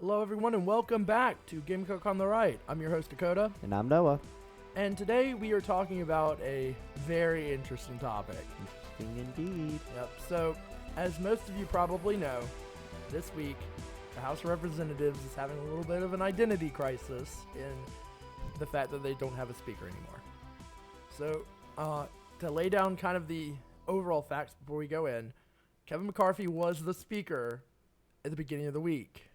Hello, everyone, and welcome back to Gamecock on the Right. I'm your host, Dakota. And I'm Noah. And today we are talking about a very interesting topic. Interesting indeed. Yep. So, as most of you probably know, this week the House of Representatives is having a little bit of an identity crisis in the fact that they don't have a speaker anymore. So, to lay down kind of the overall facts before we go in, Kevin McCarthy was the speaker at the beginning of the week.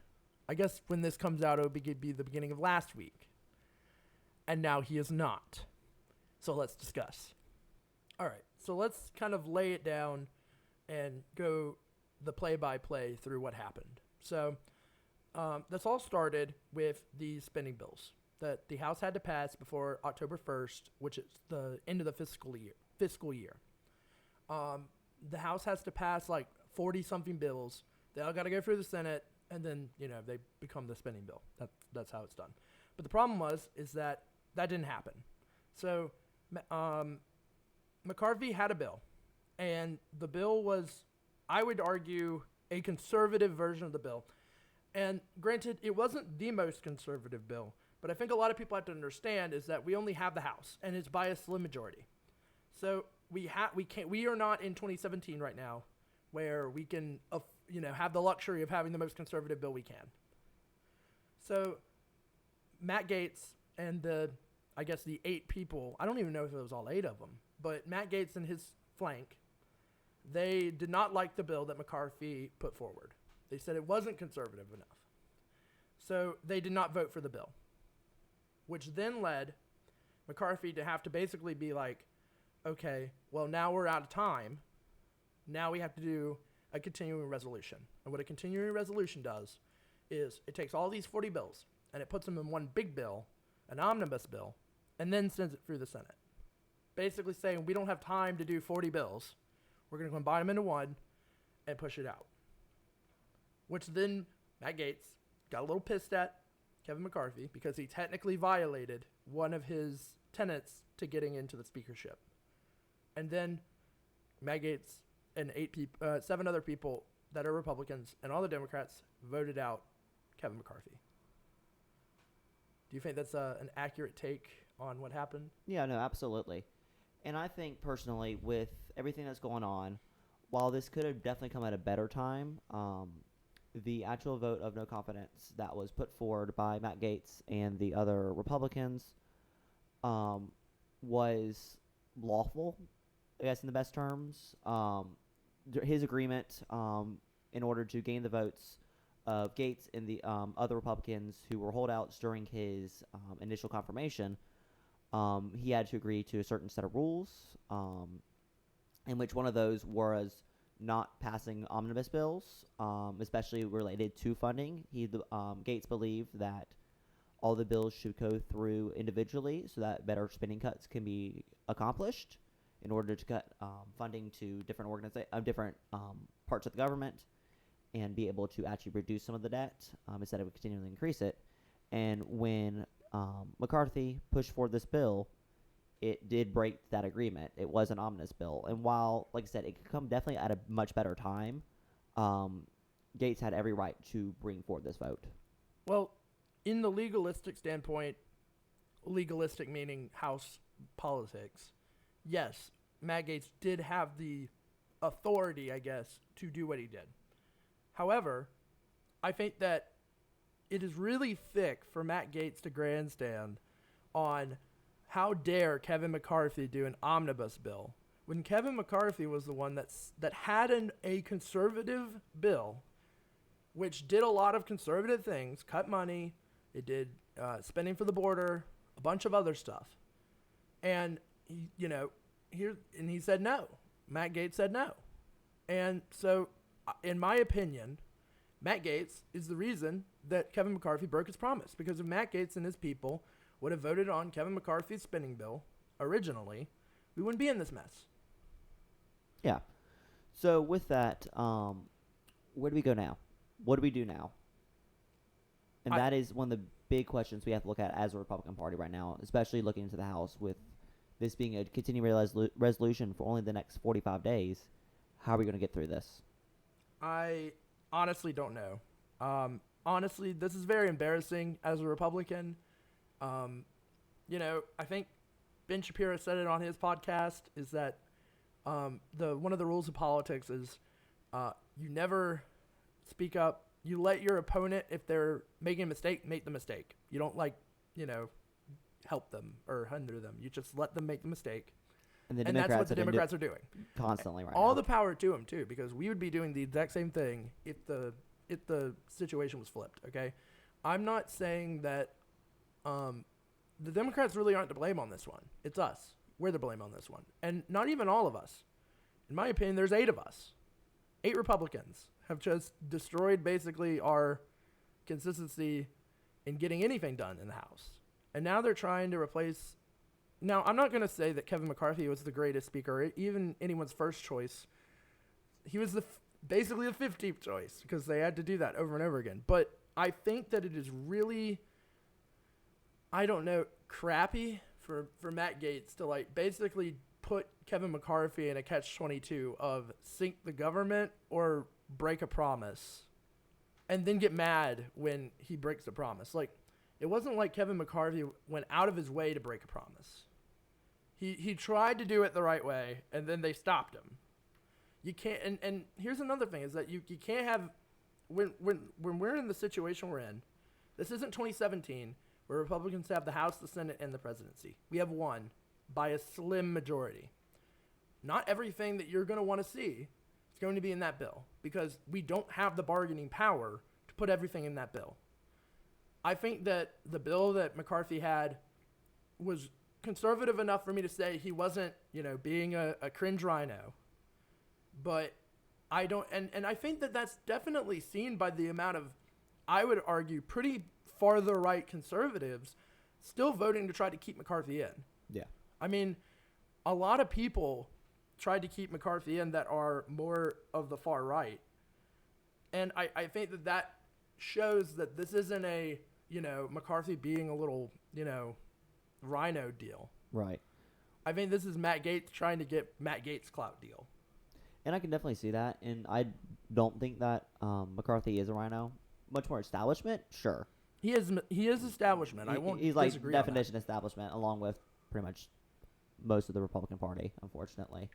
I guess when this comes out, it would be the beginning of last week. And now he is not. So let's discuss. All right, so let's kind of lay it down and go the play-by-play through what happened. So this all started with the spending bills that the House had to pass before October 1st, which is the end of the fiscal year. The House has to pass like 40-something bills. They all got to go through the Senate, and then, they become the spending bill. That's how it's done. But the problem is that didn't happen. So McCarthy had a bill, and the bill was, I would argue, a conservative version of the bill. And granted, it wasn't the most conservative bill, but I think a lot of people have to understand is that we only have the House, and it's by a slim majority. So we are not in 2017 right now, where we can have the luxury of having the most conservative bill we can. So Matt Gaetz and the 8 people, I don't even know if it was all 8 of them, but Matt Gaetz and his flank, they did not like the bill that McCarthy put forward. They said it wasn't conservative enough. So they did not vote for the bill, which then led McCarthy to have to basically be like, okay, well, now we're out of time. Now we have to do a continuing resolution. And what a continuing resolution does is it takes all these 40 bills and it puts them in one big bill, an omnibus bill, and then sends it through the Senate. Basically saying we don't have time to do 40 bills. We're going to combine them into one and push it out. Which then Matt Gaetz got a little pissed at Kevin McCarthy because he technically violated one of his tenets to getting into the speakership. And then Matt Gaetz and 7 other people that are Republicans and all the Democrats voted out Kevin McCarthy. Do you think that's an accurate take on what happened? Yeah, no, absolutely. And I think personally, with everything that's going on, while this could have definitely come at a better time, the actual vote of no confidence that was put forward by Matt Gaetz and the other Republicans was lawful, I guess in the best terms. His agreement in order to gain the votes of Gaetz and the other Republicans who were holdouts during his initial confirmation, he had to agree to a certain set of rules, in which one of those was not passing omnibus bills, especially related to funding. Gaetz believed that all the bills should go through individually so that better spending cuts can be accomplished in order to cut funding to different parts of the government and be able to actually reduce some of the debt instead of continually increase it. And when McCarthy pushed forward this bill, it did break that agreement. It was an omnibus bill. And while, like I said, it could come definitely at a much better time, Gaetz had every right to bring forward this vote. Well, in the legalistic standpoint, legalistic meaning House politics, yes, Matt Gaetz did have the authority, I guess, to do what he did. However, I think that it is really thick for Matt Gaetz to grandstand on how dare Kevin McCarthy do an omnibus bill when Kevin McCarthy was the one that had a conservative bill, which did a lot of conservative things, cut money, it did spending for the border, a bunch of other stuff. And, he said no. Matt Gaetz said no. And so, in my opinion, Matt Gaetz is the reason that Kevin McCarthy broke his promise. Because if Matt Gaetz and his people would have voted on Kevin McCarthy's spending bill originally, we wouldn't be in this mess. Yeah. So with that, where do we go now? What do we do now? And that is one of the big questions we have to look at as a Republican Party right now, especially looking into the House with this being a continuing resolution for only the next 45 days. How are we going to get through this? I honestly don't know. honestly, this is very embarrassing as a Republican. I think Ben Shapiro said it on his podcast, is that one of the rules of politics is you never speak up. You let your opponent, if they're making a mistake, make the mistake. You don't help them or hinder them. You just let them make the mistake. And that's what the Democrats are doing constantly right all now. the power to them too, because we would be doing the exact same thing if the situation was flipped. Okay, I'm not saying that the Democrats really aren't to blame on this one. It's us. We're the blame on this one, and not even all of us. In my opinion, there's 8 of us. 8 Republicans have just destroyed basically our consistency in getting anything done in the House, and now they're trying to replace. Now, I'm not going to say that Kevin McCarthy was the greatest speaker, or even anyone's first choice. He was basically the 15th choice, because they had to do that over and over again. But I think that it is really, crappy for Matt Gaetz to basically put Kevin McCarthy in a catch-22 of sink the government or break a promise, and then get mad when he breaks the promise. It wasn't like Kevin McCarthy went out of his way to break a promise. He tried to do it the right way, and then they stopped him. You can't, and here's another thing, is that you can't have, when we're in the situation we're in, this isn't 2017, where Republicans have the House, the Senate, and the presidency. We have one by a slim majority. Not everything that you're going to want to see is going to be in that bill, because we don't have the bargaining power to put everything in that bill. I think that the bill that McCarthy had was conservative enough for me to say he wasn't, being a cringe rhino. But I don't, and I think that that's definitely seen by the amount of, I would argue, pretty farther right conservatives still voting to try to keep McCarthy in. Yeah. I mean, a lot of people tried to keep McCarthy in that are more of the far right. And I think that shows that this isn't a, McCarthy being a little, rhino deal. Right. I think this is Matt Gaetz trying to get Matt Gaetz clout deal. And I can definitely see that. And I don't think that McCarthy is a rhino. Much more establishment, sure. He is establishment. I won't He's disagree on definition establishment, along with pretty much most of the Republican Party, unfortunately.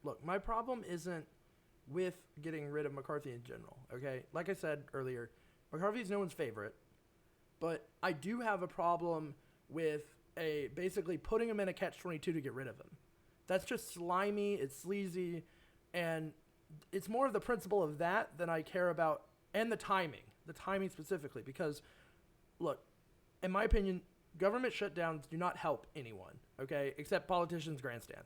Look, my problem isn't with getting rid of McCarthy in general, okay? Like I said earlier, McCarthy's no one's favorite, but I do have a problem with basically putting him in a catch-22 to get rid of him. That's just slimy, it's sleazy, and it's more of the principle of that than I care about, and the timing specifically, because, look, in my opinion, government shutdowns do not help anyone, okay, except politicians grandstand.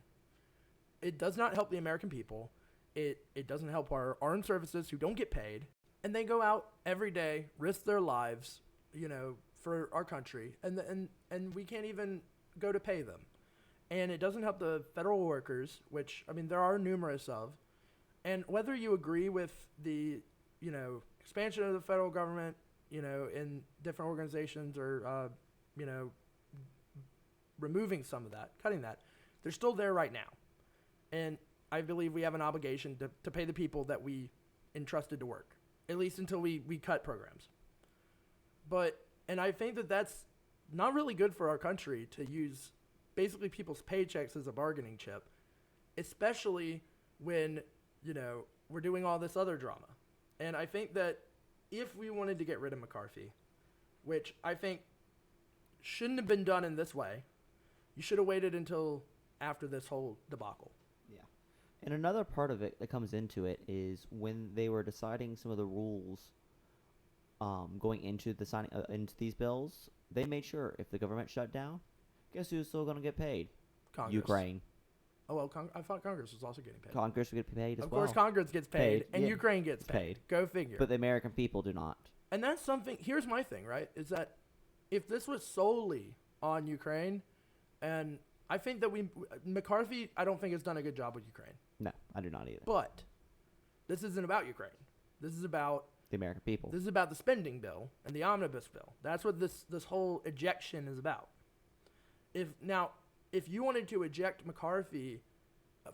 It does not help the American people. It doesn't help our armed services who don't get paid, and they go out every day, risk their lives, for our country, and we can't even go to pay them. And it doesn't help the federal workers, which, I mean, there are numerous of. And whether you agree with the, expansion of the federal government, in different organizations, or, removing some of that, cutting that, they're still there right now. And I believe we have an obligation to pay the people that we entrusted to work, at least until we cut programs. And I think that that's not really good for our country to use basically people's paychecks as a bargaining chip, especially when, we're doing all this other drama. And I think that if we wanted to get rid of McCarthy, which I think shouldn't have been done in this way, you should have waited until after this whole debacle. Yeah. And another part of it that comes into it is when they were deciding some of the rules going into the signing into these bills, they made sure if the government shut down, guess who's still going to get paid? Congress. Ukraine. Oh, well, I thought Congress was also getting paid. Congress would get paid as well. Of course, Congress gets paid, and yeah. Ukraine gets paid. Go figure. But the American people do not. And that's something, here's my thing, right, is that if this was solely on Ukraine, and I think that McCarthy, I don't think has done a good job with Ukraine. No, I do not either. But this isn't about Ukraine. This is about the American people. This is about the spending bill and the omnibus bill. That's what this whole ejection is about. If you wanted to eject McCarthy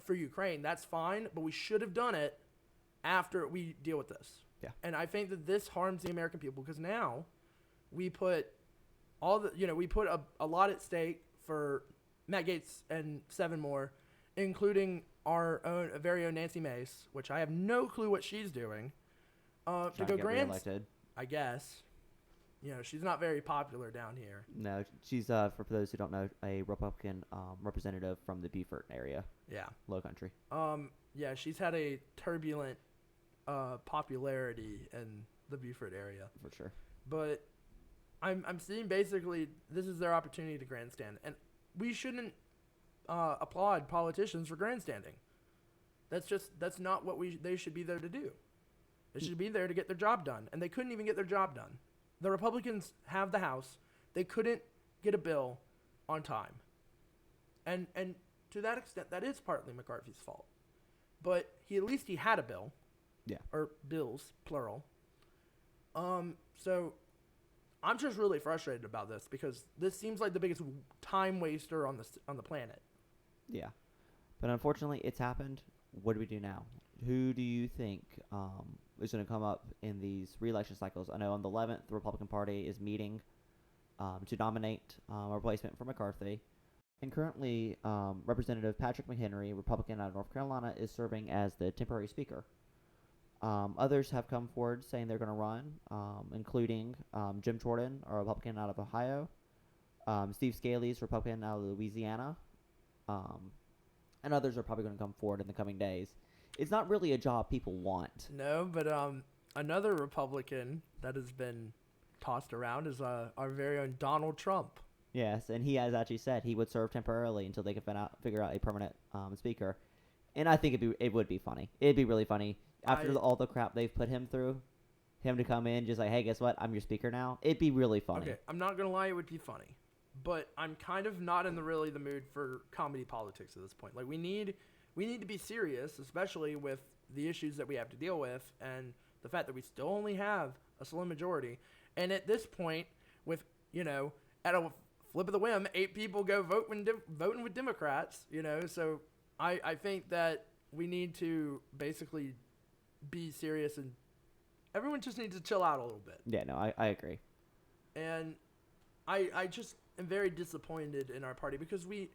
for Ukraine, that's fine, but we should have done it after we deal with this. Yeah. And I think that this harms the American people because now we put we put a lot at stake for Matt Gaetz and 7 more, including our very own Nancy Mace, which I have no clue what she's doing. To Trying go get reelected. I guess. She's not very popular down here. No, she's for those who don't know, a Republican representative from the Beaufort area. Yeah. Low country. Yeah, she's had a turbulent popularity in the Beaufort area. For sure. But I'm seeing basically this is their opportunity to grandstand, and we shouldn't applaud politicians for grandstanding. That's not what they should be there to do. They should be there to get their job done, and they couldn't even get their job done. The Republicans have the House. They couldn't get a bill on time, and to that extent, that is partly McCarthy's fault. But at least he had a bill. Yeah. Or bills, plural. So I'm just really frustrated about this because this seems like the biggest time waster on the planet. Yeah. But unfortunately, it's happened. What do we do now? Who do you think is going to come up in these re-election cycles? I know on the 11th, the Republican Party is meeting to nominate a replacement for McCarthy. And currently, Representative Patrick McHenry, Republican out of North Carolina, is serving as the temporary speaker. Others have come forward saying they're going to run, including Jim Jordan, a Republican out of Ohio, Steve Scalise, Republican out of Louisiana, and others are probably going to come forward in the coming days. It's not really a job people want. No, but another Republican that has been tossed around is our very own Donald Trump. Yes, and he has actually said he would serve temporarily until they can figure out a permanent speaker. And I think it would be funny. It'd be really funny. After all the crap they've put him through, him to come in just like, hey, guess what? I'm your speaker now. It'd be really funny. Okay, I'm not going to lie, it would be funny. But I'm kind of not in the mood for comedy politics at this point. Like, we need to be serious, especially with the issues that we have to deal with and the fact that we still only have a slim majority. And at this point, with, at a flip of the whim, 8 people go voting with Democrats, so I think that we need to basically be serious and everyone just needs to chill out a little bit. Yeah, no, I agree. And I just am very disappointed in our party because we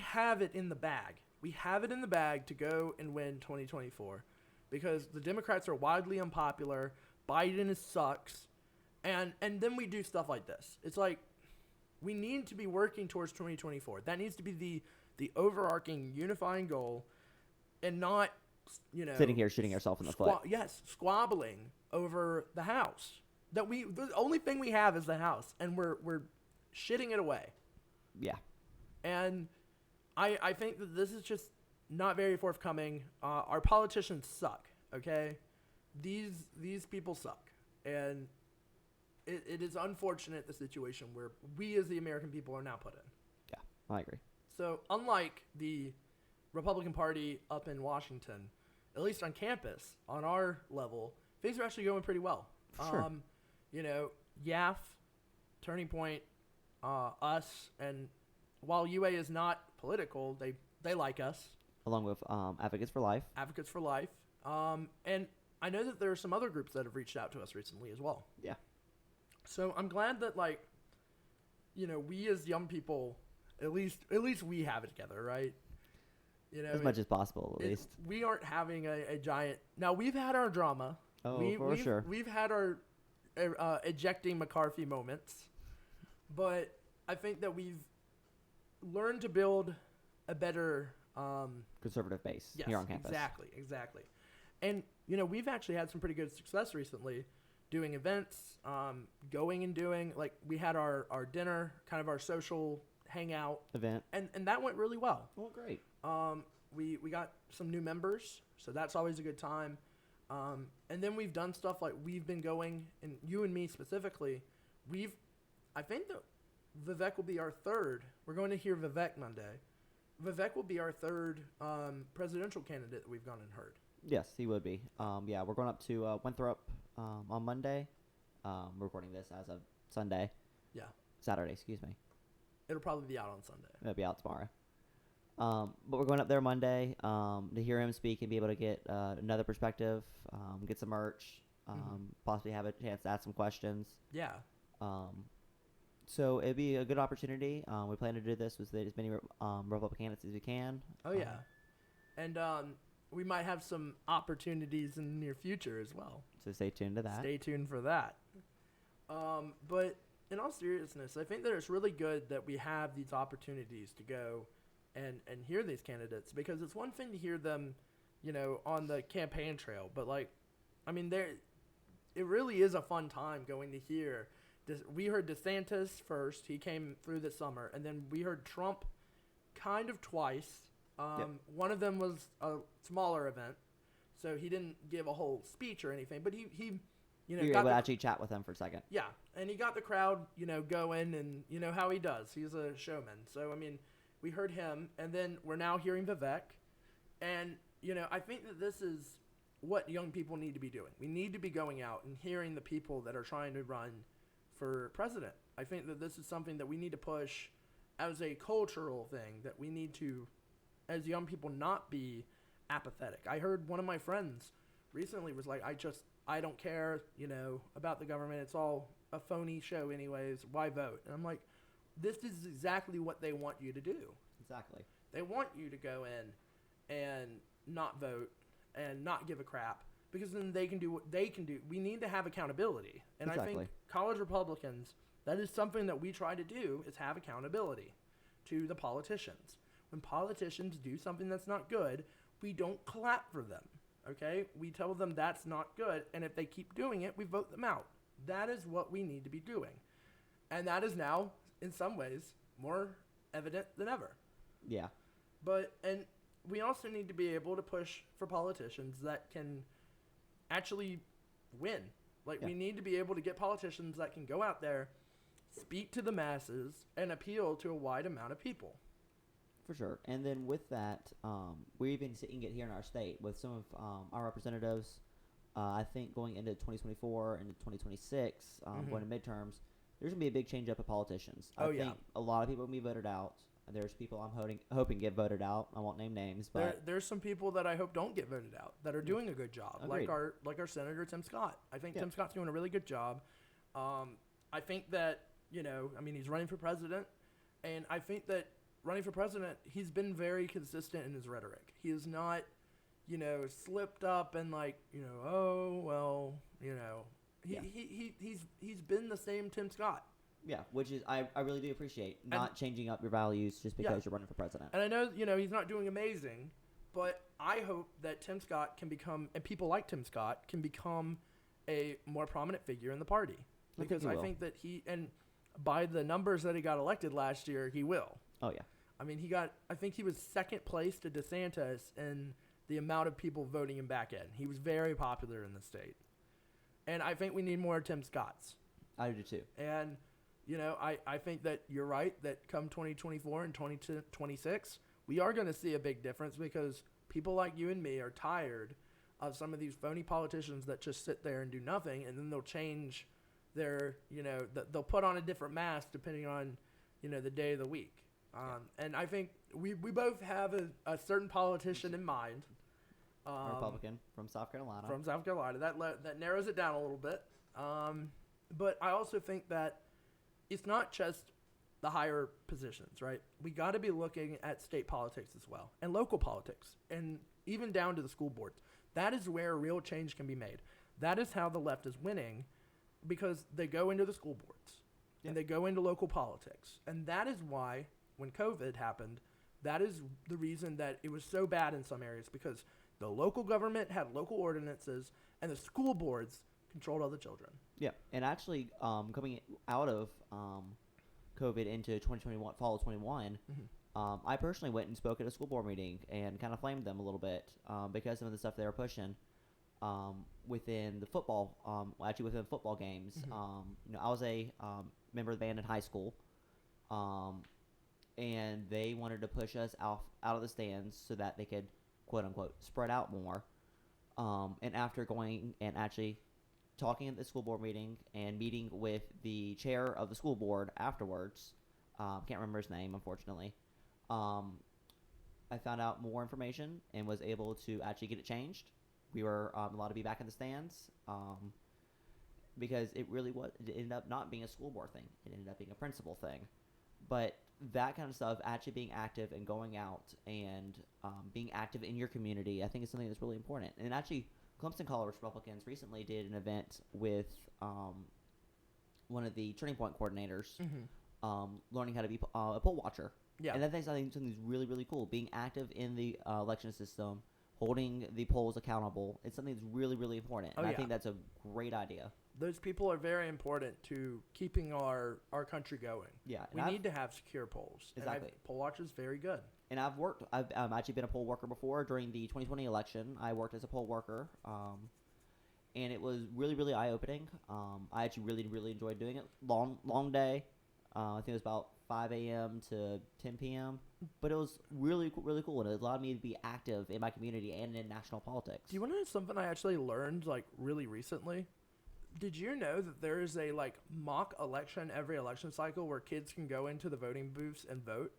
have it in the bag. We have it in the bag to go and win 2024 because the Democrats are widely unpopular. Biden sucks. And then we do stuff like this. It's like we need to be working towards 2024. That needs to be the overarching unifying goal and not, sitting here shooting ourselves in the foot. Yes, squabbling over the House. The only thing we have is the House, and we're shitting it away. Yeah. And I think that this is just not very forthcoming. Our politicians suck, okay? These people suck. And it is unfortunate, the situation where we as the American people are now put in. Yeah, I agree. So unlike the Republican Party up in Washington, at least on campus, on our level, things are actually going pretty well. Sure. YAF, Turning Point, us, and while UA is not political, they like us. Along with Advocates for Life. Advocates for Life. And I know that there are some other groups that have reached out to us recently as well. Yeah. So I'm glad that, we as young people, at least we have it together, right? As much as possible, at least. We aren't having a giant... Now, we've had our drama. For sure. We've had our ejecting McCarthy moments. But I think that we've learned to build a better... conservative base here on campus. Exactly. And, we've actually had some pretty good success recently doing events, going and doing... we had our dinner, kind of our social hangout. Event. And that went really well. Well, great. We got some new members, so that's always a good time. And then we've done stuff like we've been going, and you and me specifically, I think that Vivek will be our third. We're going to hear Vivek Monday. Vivek will be our third presidential candidate that we've gone and heard. Yes, he would be. We're going up to Winthrop on Monday. We're recording this as of Sunday. Yeah. Saturday, excuse me. It'll probably be out on Sunday. It'll be out tomorrow. But we're going up there Monday to hear him speak and be able to get another perspective, get some merch, possibly have a chance to ask some questions. Yeah. So it'd be a good opportunity. We plan to do this with as many Republican candidates as we can. Oh yeah. And we might have some opportunities in the near future as well. So stay tuned to that. Stay tuned for that. But in all seriousness, I think that it's really good that we have these opportunities to go and hear these candidates, because it's one thing to hear them, on the campaign trail, but it really is a fun time going to hear. We heard DeSantis first. He came through this summer, and then we heard Trump kind of twice. One of them was a smaller event, so he didn't give a whole speech or anything, but he you were able to actually chat with him for a second. Yeah, and he got the crowd, going, and you know how he does. He's a showman. So, we heard him, and then we're now hearing Vivek, and, I think that this is what young people need to be doing. We need to be going out and hearing the people that are trying to run for president. I think that this is something that we need to push as a cultural thing, that we need to, as young people, not be apathetic. I heard one of my friends recently was like, I don't care, about the government. It's all a phony show anyways. Why vote? And I'm like, this is exactly what they want you to do. Exactly. They want you to go in and not vote and not give a crap, because then they can do what they can do. We need to have accountability. And exactly. I think college Republicans, that is something that we try to do, is have accountability to the politicians. When politicians do something that's not good, we don't clap for them. Okay? We tell them that's not good, and if they keep doing it, we vote them out. That is what we need to be doing. And that is now, in some ways, more evident than ever. Yeah. And we also need to be able to push for politicians that can actually win. We need to be able to get politicians that can go out there, speak to the masses, and appeal to a wide amount of people. For sure. And then with that, we're even seeing it here in our state with some of our representatives. I think going into 2024 and 2026, going to midterms, there's going to be a big change up of politicians. I think a lot of people will be voted out. There's people I'm hoping get voted out. I won't name names, but there's some people that I hope don't get voted out that are doing a good job, Agreed. like our Senator Tim Scott. I think Tim Scott's doing a really good job. I think that he's running for president, and I think that running for president, he's been very consistent in his rhetoric. He is not, slipped up and he's been the same Tim Scott. Yeah, which is I really do appreciate not changing up your values just because you're running for president. And I know, he's not doing amazing, but I hope that Tim Scott can become, and people like Tim Scott can become, a more prominent figure in the party. Because I think that and by the numbers that he got elected last year, he will. Oh, yeah. I think he was second place to DeSantis in the amount of people voting him back in. He was very popular in the state. And I think we need more Tim Scotts. I do too. And, I think that you're right, that come 2024 and 2026, we are going to see a big difference, because people like you and me are tired of some of these phony politicians that just sit there and do nothing, and then they'll change their, they'll put on a different mask depending on, the day of the week. And I think we both have a certain politician in mind. Republican from South Carolina. That narrows it down a little bit. But I also think that it's not just the higher positions, right? We got to be looking at state politics as well, and local politics, and even down to the school boards. That is where real change can be made. That is how the left is winning, because they go into the school boards, and they go into local politics. And that is why, when COVID happened, that is the reason that it was so bad in some areas, because the local government had local ordinances, and the school boards controlled all the children. Yeah, and actually, coming out of COVID into 2021, fall of 21, I personally went and spoke at a school board meeting and kind of flamed them a little bit because of the stuff they were pushing within the football, within football games. I was a member of the band in high school, and they wanted to push us out of the stands so that they could, quote unquote, spread out more. And after going and actually talking at the school board meeting and meeting with the chair of the school board afterwards, can't remember his name, unfortunately, I found out more information and was able to actually get it changed. We were allowed to be back in the stands. because it really was. It ended up not being a school board thing. It ended up being a principal thing. But that kind of stuff, actually being active and going out and being active in your community, I think is something that's really important. And actually, Clemson College Republicans recently did an event with one of the Turning Point coordinators, learning how to be a poll watcher. Yeah. And I think something's really, really cool. Being active in the election system, holding the polls accountable, it's something that's really, really important. And I think that's a great idea. Those people are very important to keeping our country going. Yeah. We need to have secure polls. Exactly. And poll watchers very good. And I've actually been a poll worker before. During the 2020 election, I worked as a poll worker. And it was really, really eye-opening. I actually really, really enjoyed doing it. Long day. I think it was about 5 a.m. to 10 p.m. But it was really, really cool, and it allowed me to be active in my community and in national politics. Do you want to know something I actually learned, like, really recently? Did you know that there is a, like, mock election every election cycle where kids can go into the voting booths and vote?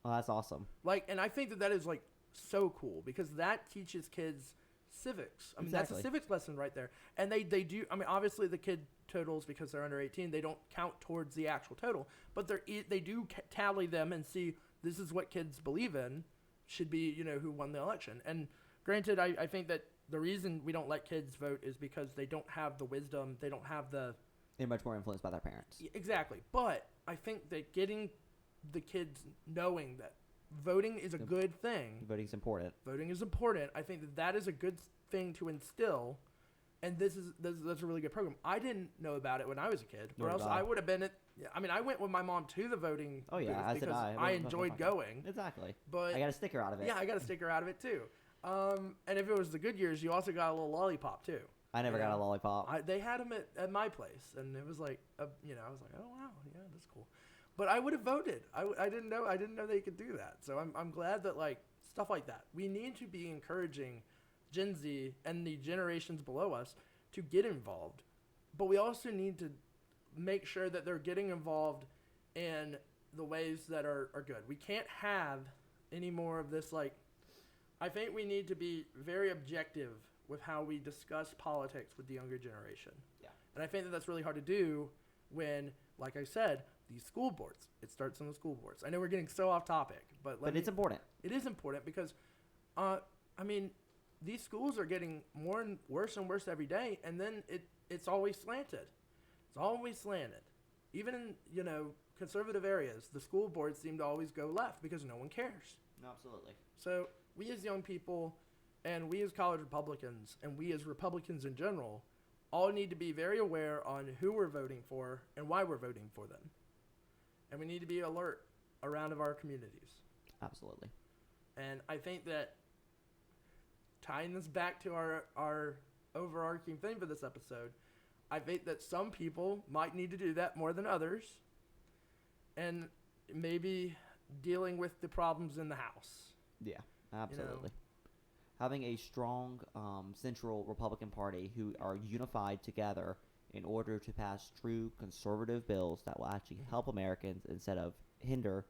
Oh, that's awesome. Like, and I think that is, like, so cool because that teaches kids civics. I mean, that's a civics lesson right there. And they do, I mean, obviously the kid totals, because they're under 18, they don't count towards the actual total, but they do tally them and see this is what kids believe in should be, you know, who won the election. And granted, I think that the reason we don't let kids vote is because they don't have the wisdom, they don't have the... They're much more influenced by their parents. Exactly. But I think that getting the kids knowing that voting is a good thing. Voting's important. Voting is important. I think that is a good thing to instill, and that's a really good program. I didn't know about it when I was a kid, or else I would have been at... I mean, I went with my mom to the voting booth because I enjoyed going. Exactly. But I got a sticker out of it. Yeah, I got a sticker out of it too. And if it was the good years, you also got a little lollipop too. I never got a lollipop. They had them at my place, and it was like, I was like, oh wow, yeah, that's cool. But I would have voted. I didn't know they could do that. So I'm glad that, like, stuff like that. We need to be encouraging Gen Z and the generations below us to get involved, but we also need to make sure that they're getting involved in the ways that are good. We can't have any more of this, like, I think we need to be very objective with how we discuss politics with the younger generation. Yeah. And I think that that's really hard to do when, like I said, these school boards, it starts on the school boards. I know we're getting so off topic, but it's important. It is important because, I mean, these schools are getting more and worse every day, and then it's always slanted. It's always slanted. Even in, you know, conservative areas, the school boards seem to always go left because no one cares. No, absolutely. So we as young people, and we as college Republicans, and we as Republicans in general, all need to be very aware on who we're voting for and why we're voting for them. And we need to be alert around of our communities. Absolutely. And I think that tying this back to our overarching theme for this episode, I think that some people might need to do that more than others, and maybe dealing with the problems in the House. Yeah, absolutely. You know? Having a strong central Republican Party who are unified together in order to pass true conservative bills that will actually help Americans instead of hinder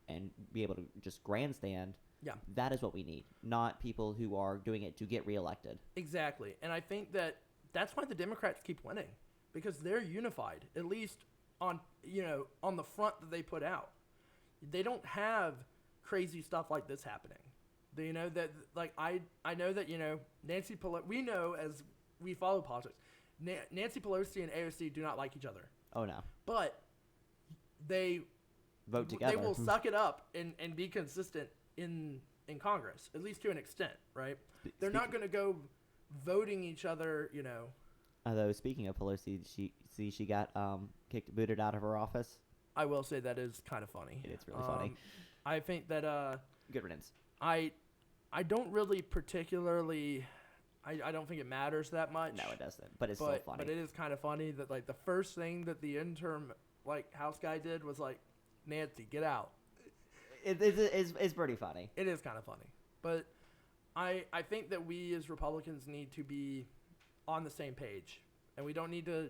and be able to just grandstand. Yeah. That is what we need, not people who are doing it to get reelected. Exactly. And I think that that's why the Democrats keep winning, because they're unified, at least on the front that they put out. They don't have crazy stuff like this happening. They know that, like, I know that, Nancy Pelosi, we know as we follow politics, Nancy Pelosi and AOC do not like each other. Oh, no. But they vote together. They will suck it up and be consistent in Congress, at least to an extent, right? They're not going to go voting each other, Although, speaking of Pelosi, she got booted out of her office. I will say that is kind of funny. It is really funny. I think that good riddance. I don't really particularly. I don't think it matters that much. No, it doesn't. But it's still funny. But it is kind of funny that, like, the first thing that the interim, like, House guy did was like, Nancy, get out. It's pretty funny. It is kind of funny. But I think that we as Republicans need to be on the same page, and we don't need to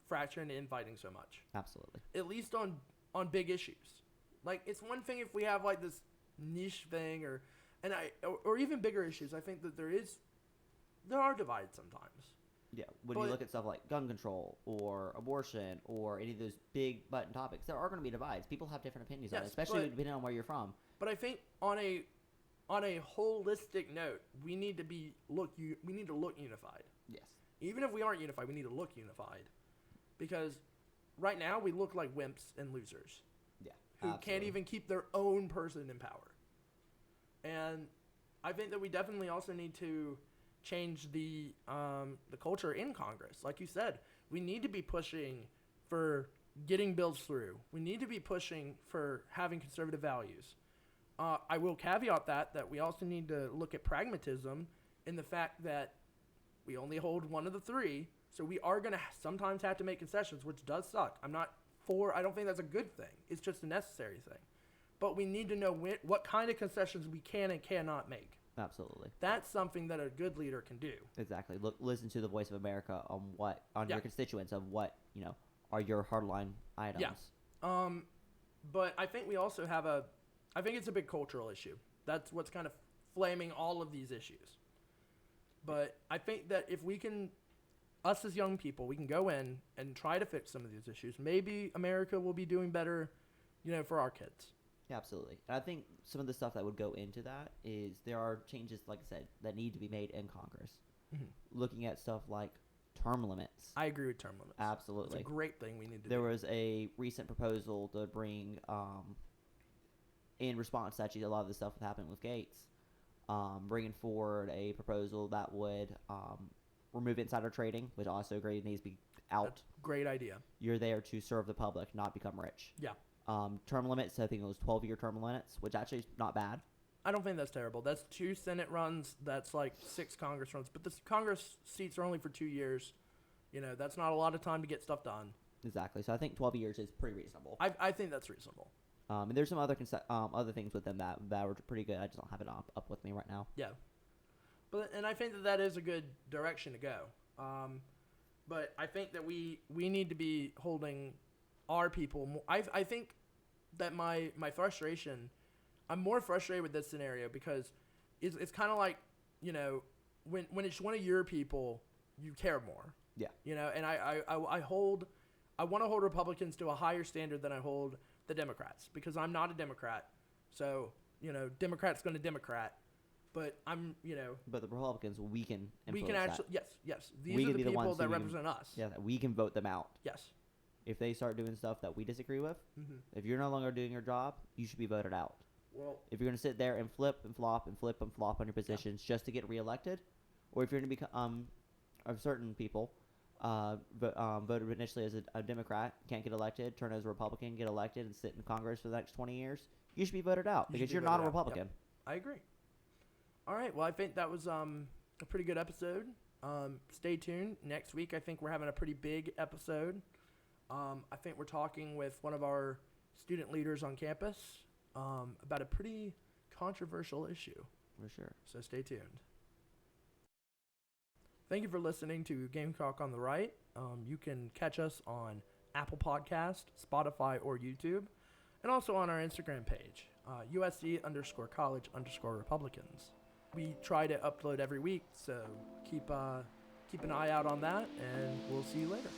fracture into infighting so much. Absolutely. At least on big issues. Like, it's one thing if we have, like, this niche thing or even bigger issues. I think that there are divides sometimes. Yeah, when you look at stuff like gun control or abortion or any of those big button topics, there are going to be divides. People have different opinions on it, especially depending on where you're from. But I think on a holistic note, we need to look unified. Yes. Even if we aren't unified, we need to look unified, because right now we look like wimps and losers. Yeah. Who absolutely. can't even keep their own person in power. And I think that we definitely also need to change the culture in Congress. Like you said, we need to be pushing for getting bills through. We need to be pushing for having conservative values. I will caveat that we also need to look at pragmatism in the fact that we only hold one of the three, so we are going to sometimes have to make concessions, which does suck. I don't think that's a good thing. It's just a necessary thing. But we need to know what kind of concessions we can and cannot make. Absolutely. That's something that a good leader can do. Exactly. Listen to the voice of America on your constituents of what, are your hardline items. Yeah. But I think we also have I think it's a big cultural issue. That's what's kind of flaming all of these issues. But I think that if we can, us as young people, we can go in and try to fix some of these issues. Maybe America will be doing better, for our kids. Yeah, absolutely. And I think some of the stuff that would go into that is there are changes, like I said, that need to be made in Congress. Mm-hmm. Looking at stuff like term limits. I agree with term limits. Absolutely. It's a great thing we need to do. There was a recent proposal to bring, in response to actually a lot of the stuff that happened with Gates, bringing forward a proposal that would remove insider trading, which I also agree needs to be out. That's a great idea. You're there to serve the public, not become rich. Yeah. Term limits, I think it was 12-year term limits, which actually is not bad. I don't think that's terrible. That's 2 Senate runs. That's like 6 Congress runs. But the Congress seats are only for 2 years. That's not a lot of time to get stuff done. Exactly. So I think 12 years is pretty reasonable. I think that's reasonable. And there's some other other things with them that were pretty good. I just don't have it up with me right now. Yeah. And I think that is a good direction to go. But I think that we need to be holding our people more. I think that my frustration, I'm more frustrated with this scenario because it's kind of like, when it's one of your people, you care more. Yeah. And I want to hold Republicans to a higher standard than I hold the Democrats, because I'm not a Democrat. So, Democrat's going to Democrat. But But the Republicans, we can influence we can actually, that. yes. These are the people that represent us. Yeah, we can vote them out. Yes. If they start doing stuff that we disagree with, mm-hmm. if you're no longer doing your job, you should be voted out. Well, if you're going to sit there and flip and flop and flip and flop on your positions just to get reelected, or if you're going to become, of certain people, voted initially as a Democrat, can't get elected, turn as a Republican, get elected, and sit in Congress for the next 20 years, you should be voted out because you're not a Republican. Yep. I agree. All right. Well, I think that was a pretty good episode. Stay tuned. Next week, I think we're having a pretty big episode. I think we're talking with one of our student leaders on campus about a pretty controversial issue. For sure. So stay tuned. Thank you for listening to Gamecock on the Right. You can catch us on Apple Podcast, Spotify, or YouTube, and also on our Instagram page, USC_college_Republicans. We try to upload every week, so keep an eye out on that, and we'll see you later.